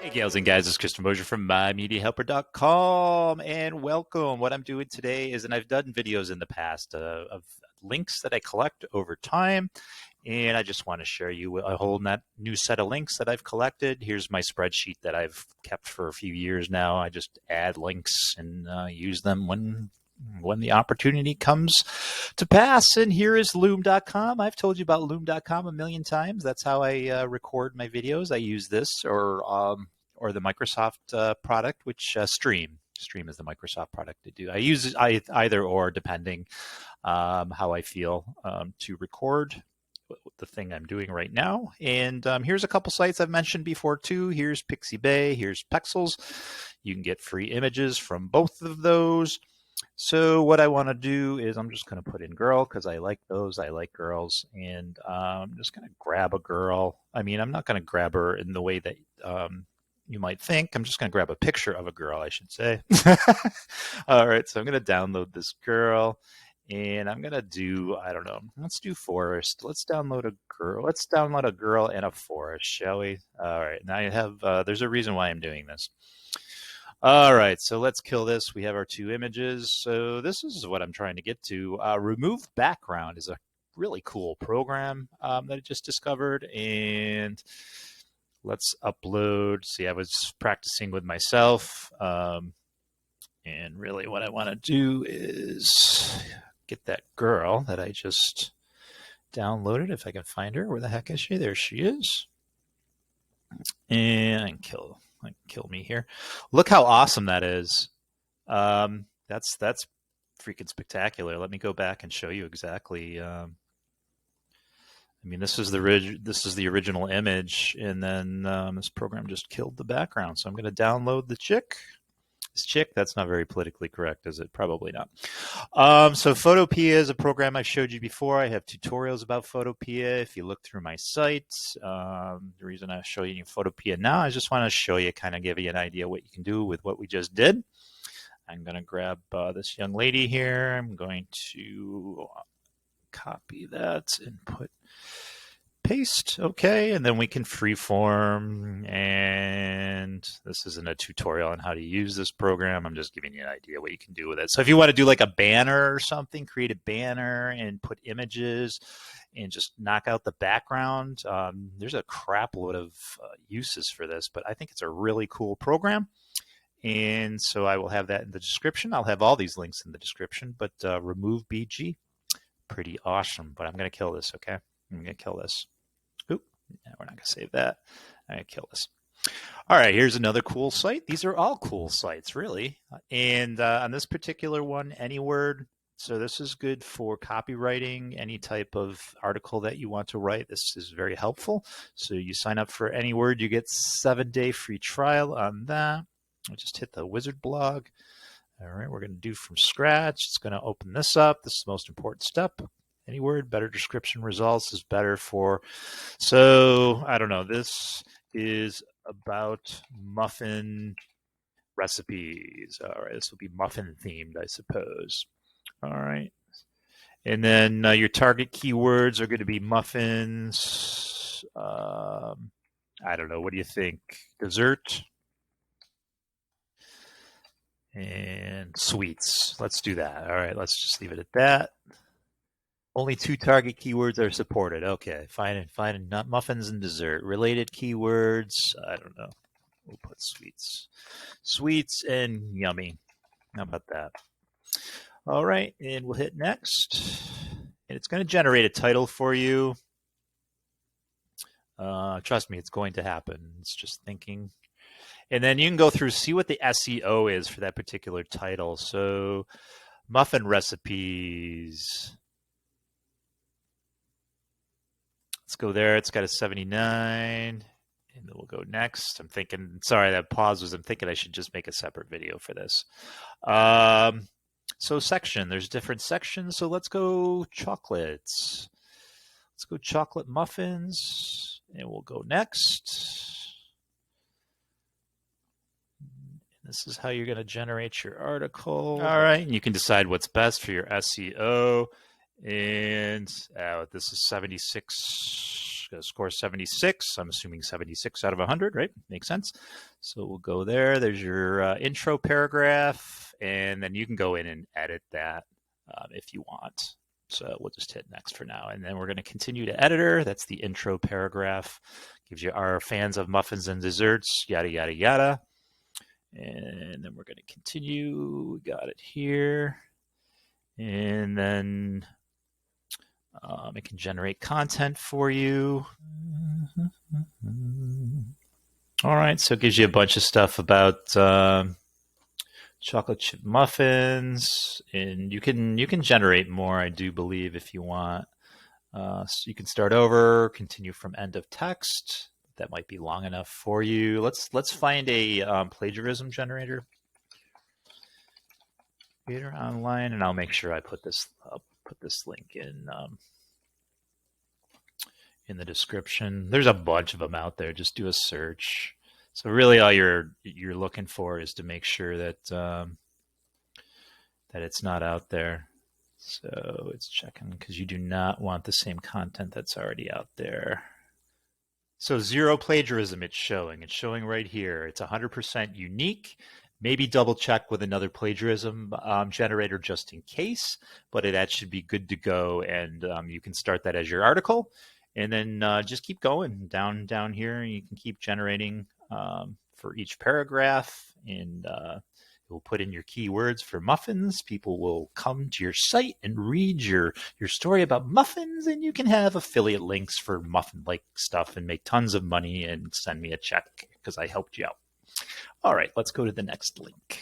Hey, gals and guys, it's Christian Mosier from MyMediaHelper.com, and welcome. What I'm doing today is, and I've done videos in the past of links that I collect over time, and I just want to share you a whole new set of links that I've collected. Here's my spreadsheet that I've kept for a few years now. I just add links and use them when the opportunity comes to pass. And here is loom.com. I've told you about loom.com a million times. That's how I record my videos. I use this or the Microsoft product, which Stream is the Microsoft product to do. I use either or depending how I feel to record the thing I'm doing right now. And here's a couple sites I've mentioned before too. Here's Pixie Bay, here's Pexels. You can get free images from both of those. So what I want to do is I'm just going to put in girl because I like those. I like girls. And I'm just going to grab a girl. I mean, I'm not going to grab her in the way that you might think. I'm just going to grab a picture of a girl, I should say. All right, so I'm going to download this girl. And I'm going to do, I don't know, let's do forest. Let's download a girl. Let's download a girl and a forest, shall we? All right, now you have, there's a reason why I'm doing this. All right, so let's kill this. We have our two images. So this is what I'm trying to get to. Remove background is a really cool program that I just discovered. And let's upload. See, I was practicing with myself. And really what I want to do is get that girl that I just downloaded, if I can find her. Where the heck is she? There she is. And I can kill me here. Look how awesome that is. That's freaking spectacular. Let me go back and show you exactly. I mean, this is the original image, and then this program just killed the background. So I'm going to download the chick. This chick, that's not very politically correct, is it? Probably not. So Photopea is a program I've showed you before. I have tutorials about Photopea. If you look through my site, the reason I show you Photopea now, I just want to show you, kind of give you an idea what you can do with what we just did. I'm going to grab this young lady here. I'm going to copy that and paste. Okay, and then we can freeform, and this isn't a tutorial on how to use this program. I'm just giving you an idea what you can do with it. So if you want to do like a banner or something, create a banner and put images and just knock out the background, there's a crap load of uses for this, but I think it's a really cool program. And so I will have that in the description. I'll have all these links in the description, but remove BG, pretty awesome. But I'm going to kill this, okay? I'm going to kill this. Oop, no, we're not going to save that. I'm going to kill this. All right, here's another cool site. These are all cool sites, really. And on this particular one, AnyWord. So this is good for copywriting, any type of article that you want to write. This is very helpful. So you sign up for AnyWord, you get 7-day free trial on that. I just hit the wizard blog. All right, we're going to do from scratch. It's going to open this up. This is the most important step. AnyWord, better description results is better for, so I don't know, this is about muffin recipes. All right, this will be muffin themed, I suppose. All right. And then your target keywords are going to be muffins. I don't know, what do you think? Dessert and sweets. Let's do that. All right, let's just leave it at that. Only 2 target keywords are supported. Okay, fine, not muffins and dessert. Related keywords, I don't know. We'll put sweets. Sweets and yummy. How about that? All right, and we'll hit next. And it's going to generate a title for you. Trust me, it's going to happen. It's just thinking. And then you can go through, see what the SEO is for that particular title. So, muffin recipes. Let's go there. It's got a 79. And then we'll go next. I'm thinking, sorry, that pause was, I'm thinking I should just make a separate video for this. So section, there's different sections. So let's go chocolates. Let's go chocolate muffins. And we'll go next. This is how you're going to generate your article. All right. And you can decide what's best for your SEO. And this is 76 score 76. I'm assuming 76 out of 100, right? Makes sense. So we'll go there. There's your intro paragraph, and then you can go in and edit that if you want. So we'll just hit next for now. And then we're going to continue to editor. That's the intro paragraph. Gives you our fans of muffins and desserts, yada, yada, yada. And then we're going to continue. We got it here. And then it can generate content for you. All right, so it gives you a bunch of stuff about chocolate chip muffins, and you can generate more, I do believe, if you want. So you can start over, continue from end of text. That might be long enough for you. Let's find a plagiarism generator. Creator online, and I'll make sure I put this link in the description. There's a bunch of them out there. Just do a search. So really, all you're looking for is to make sure that that it's not out there. So it's checking because you do not want the same content that's already out there. So zero plagiarism. It's showing right here. It's 100% unique. Maybe double check with another plagiarism generator just in case, but that should be good to go. And you can start that as your article, and then just keep going down here. You can keep generating for each paragraph, and you'll put in your keywords for muffins. People will come to your site and read your story about muffins, and you can have affiliate links for muffin-like stuff and make tons of money and send me a check because I helped you out. All right, let's go to the next link.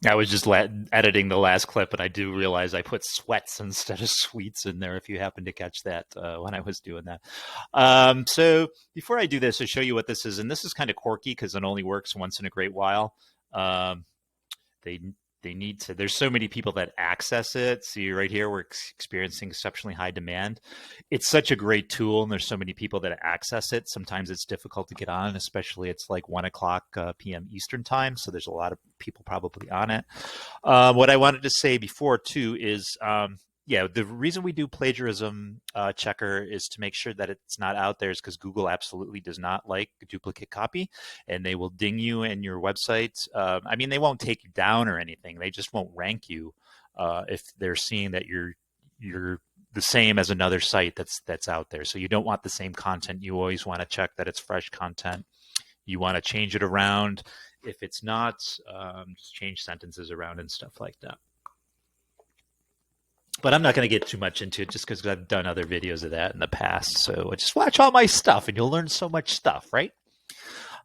I was just editing the last clip, and I do realize I put sweats instead of sweets in there, if you happen to catch that when I was doing that. So before I do this, I'll show you what this is. And this is kind of quirky because it only works once in a great while. They need to, there's so many people that access it. See right here, we're experiencing exceptionally high demand. It's such a great tool, and there's so many people that access it. Sometimes it's difficult to get on, especially it's like 1 o'clock p.m. Eastern time. So there's a lot of people probably on it. What I wanted to say before too is, yeah, the reason we do plagiarism checker is to make sure that it's not out there is because Google absolutely does not like duplicate copy, and they will ding you in your website. I mean, they won't take you down or anything. They just won't rank you if they're seeing that you're the same as another site that's out there. So you don't want the same content. You always want to check that it's fresh content. You want to change it around. If it's not, just change sentences around and stuff like that. But I'm not going to get too much into it just because I've done other videos of that in the past. So just watch all my stuff and you'll learn so much stuff, right?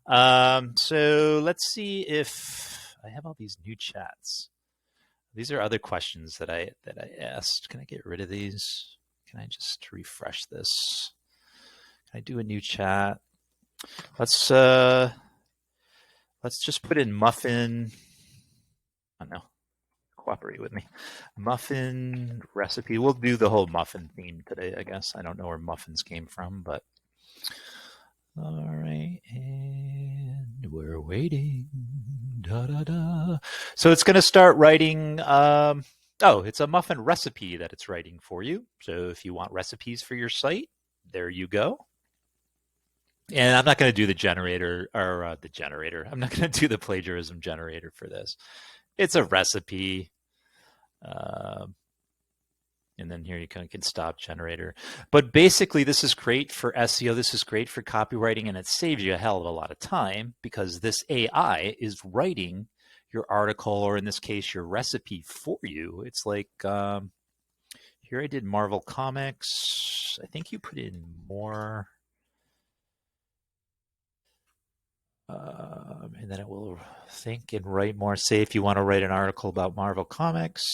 So let's see if I have all these new chats. These are other questions that I asked. Can I get rid of these? Can I just refresh this? Can I do a new chat? Let's just put in muffin. Oh no. Cooperate with me. Muffin recipe. We'll do the whole muffin theme today, I guess. I don't know where muffins came from, but all right. And we're waiting. Da da da. So it's going to start writing. It's a muffin recipe that it's writing for you. So if you want recipes for your site, there you go. And I'm not going to do the generator or the generator. I'm not going to do the plagiarism generator for this. It's a recipe. And then here you can stop generator. But basically, this is great for SEO. This is great for copywriting, and it saves you a hell of a lot of time because this AI is writing your article, or in this case, your recipe for you. It's like, here I did Marvel Comics. I think you put in more. And then it will think and write more. Say if you want to write an article about Marvel Comics.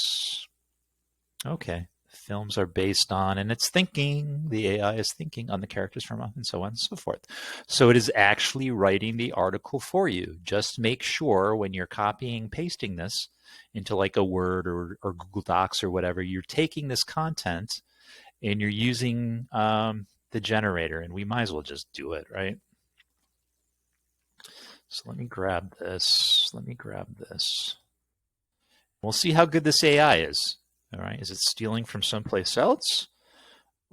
Okay. Films are based on, and it's thinking, the AI is thinking on the characters from, and so on and so forth. So it is actually writing the article for you. Just make sure when you're copying, pasting this into like a Word or Google Docs or whatever, you're taking this content and you're using the generator, and we might as well just do it, right? So let me grab this. We'll see how good this AI is. All right. Is it stealing from someplace else?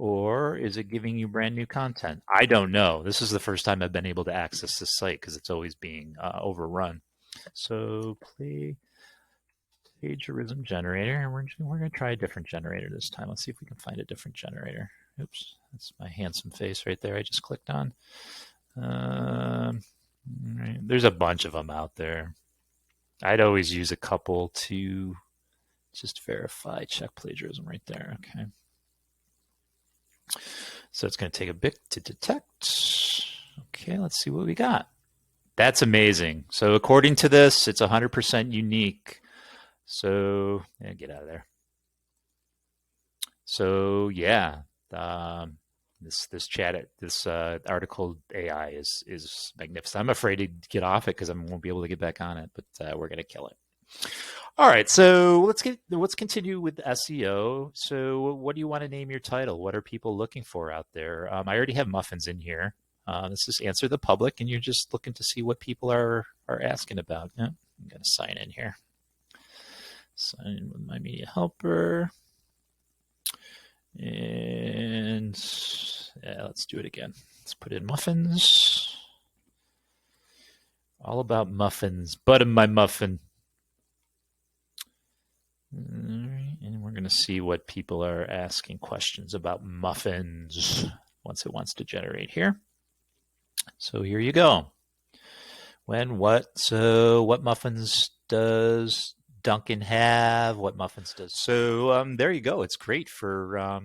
Or is it giving you brand new content? I don't know. This is the first time I've been able to access this site because it's always being overrun. So play plagiarism generator, and we're going to try a different generator this time. Let's see if we can find a different generator. Oops, that's my handsome face right there I just clicked on. Right. There's a bunch of them out there. I'd always use a couple to just verify, check plagiarism right there. Okay. So it's going to take a bit to detect. Okay, let's see what we got. That's amazing. So according to this, it's 100% unique. So yeah, get out of there. So yeah, this article AI is magnificent. I'm afraid to get off it because I won't be able to get back on it, but we're gonna kill it. All right, so let's continue with SEO. So what do you want to name your title? What are people looking for out there? I already have muffins in here. This is answer the public, and you're just looking to see what people are asking about. Yeah, I'm gonna sign in here. Sign in with my media helper. And yeah, let's do it again. Let's put in muffins. All about muffins. Butter my muffin. And we're going to see what people are asking questions about muffins once it wants to generate here. So here you go. When, what, so what muffins does Duncan have? What muffins does? So there you go. It's great for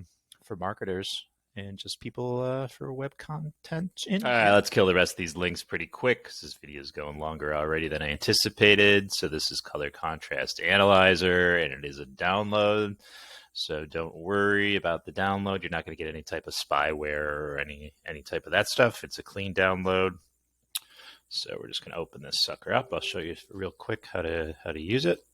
marketers and just people for web content. All right, let's kill the rest of these links pretty quick because this video is going longer already than I anticipated. So this is Color Contrast Analyzer, and it is a download. So don't worry about the download. You're not going to get any type of spyware or any type of that stuff. It's a clean download. So we're just going to open this sucker up. I'll show you real quick how to use it.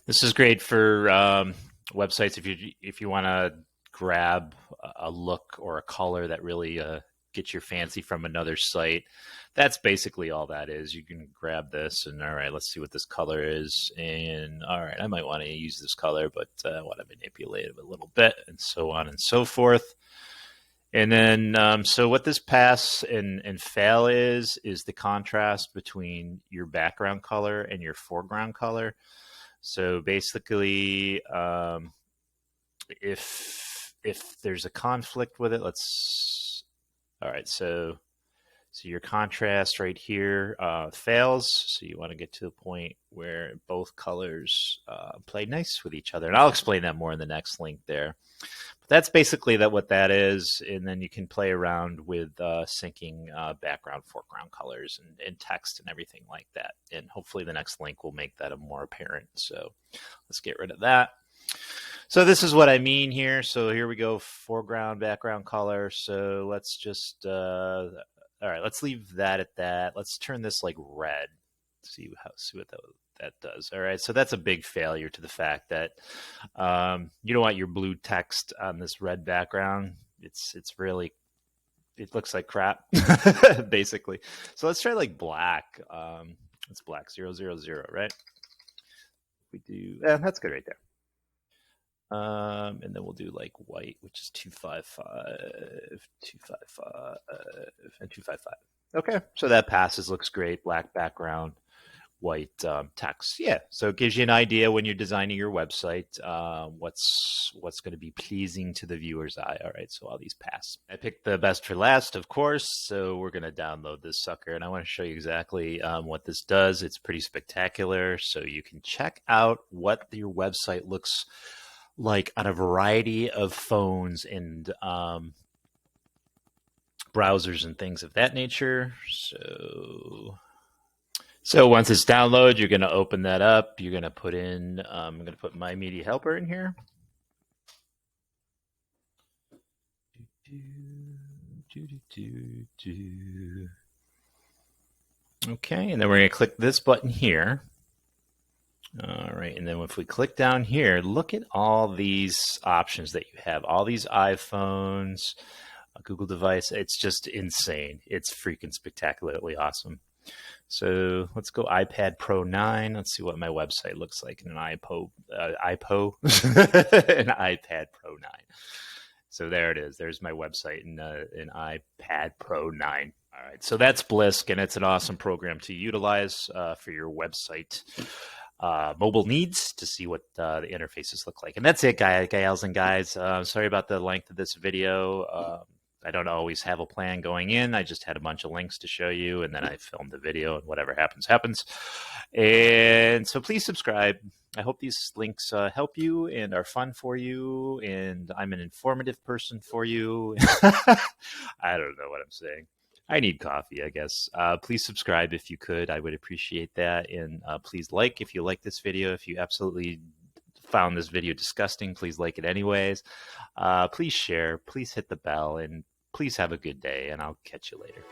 This is great for websites if you want to grab a look or a color that really gets your fancy from another site. That's basically all that is. You can grab this and, all right, let's see what this color is. And, all right, I might want to use this color, but I want to manipulate it a little bit, and so on and so forth. And then, so what this pass and fail is the contrast between your background color and your foreground color. So basically, if there's a conflict with it, all right, so your contrast right here fails. So you want to get to the point where both colors play nice with each other. And I'll explain that more in the next link there. But that's basically what that is. And then you can play around with syncing background, foreground colors and text and everything like that. And hopefully the next link will make that more apparent. So let's get rid of that. So this is what I mean here. So here we go, foreground, background color. So let's just, all right, let's leave that at that. Let's turn this like red. See what that does. All right, so that's a big failure to the fact that you don't want your blue text on this red background. It's really, it looks like crap, basically. So let's try like black. It's black 000, right? We do, that's good right there. And then we'll do like white, which is 255, 255, and 255. Okay, so that passes, looks great. Black background, white text. Yeah, so it gives you an idea when you're designing your website what's going to be pleasing to the viewer's eye. All right, so all these pass. I picked the best for last, of course, so we're going to download this sucker, and I want to show you exactly what this does. It's pretty spectacular, so you can check out what your website looks like on a variety of phones and browsers and things of that nature. So once it's downloaded, you're going to open that up. You're going to put in, I'm going to put my media helper in here. Okay, and then we're going to click this button here. All right, and then if we click down here, look at all these options that you have, all these iPhones, a Google device. It's just insane. It's freaking spectacularly awesome. So let's go iPad Pro 9. Let's see what my website looks like in an an iPad Pro 9. So there it is. There's my website in an iPad Pro 9. All right. So that's Blisk, and it's an awesome program to utilize for your website mobile needs to see what the interfaces look like. And that's it, gals and guys. Sorry about the length of this video. I don't always have a plan going in. I just had a bunch of links to show you, and then I filmed the video, and whatever happens, happens. And so please subscribe. I hope these links help you and are fun for you, and I'm an informative person for you. I don't know what I'm saying. I need coffee, I guess. Please subscribe if you could. I would appreciate that. And please like if you like this video. If you absolutely found this video disgusting, please like it anyways. Please share. Please hit the bell. And please have a good day. And I'll catch you later.